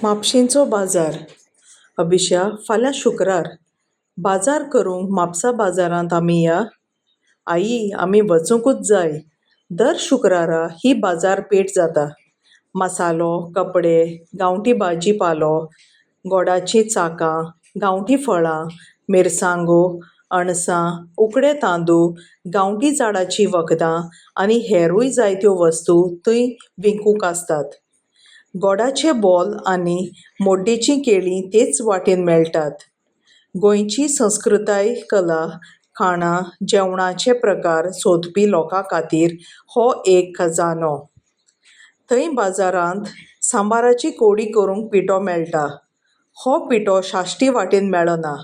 म्हापशेंचो बाजार. अभिशा, फाल्यां शुक्रार. बाजार करूंक म्हापसा बाजारांत आमी या? आई, आमी वचूंकूच जाय. दर शुक्रारा ही बाजारपेठ जाता. मसालो, कपडे, गांवठी भाजी पालो, गोडाचीं चाकां, गांवठी फळां, मिरसांगो, अणसां, उकडे तांदूळ, गांवठी झाडाचीं वखदां आनी हेरूय जायत्यो वस्तू थंय विकूंक आसतात. गोडाचे बॉल आनी मोड्डेचीं केळीं तेच वाटेन मेळटात. गोंयची संस्कृताय, कला, खाणां, जेवणाचे प्रकार सोदपी लोकां खातीर हो एक खजानो. थंय बाजारांत सांबाराची कोडी करूंक पिठो मेळटा. हो पिठो साश्टी वाटेन मेळना.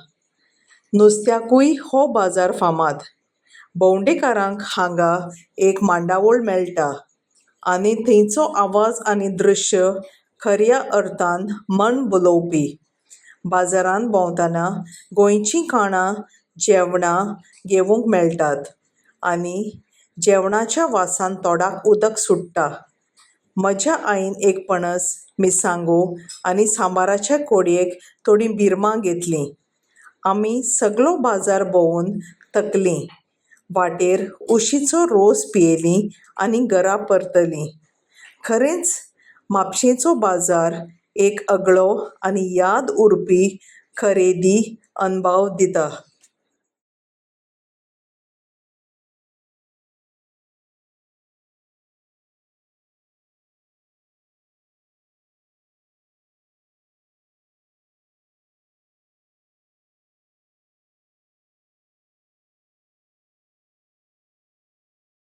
नुस्त्याकूय हो बाजार फामाद. भोंवडेकारांक हांगा एक मांडावळ मेळटा आनी थंयचो आवाज आनी दृश्य खऱ्या अर्थान मन भुलोवपी. बाजारांत भोंवतना गोंयचीं खाणां, जेवणां घेवंक मेळटात आनी जेवणाच्या वासान तोंडाक उदक सुट्टा. म्हज्या आईन एक पणस, मिरसांगो आनी सांबाराचे कोडयेक थोडीं भिरमां घेतलीं. आमी सगळो बाजार भोंवून थकलीं. वाटेर उशीचो रोस पियेलीं आनी घरा परतलीं. खरेंच म्हापशेंचो बाजार एक अगळो आनी याद उरपी खरेदी अणभव दिता.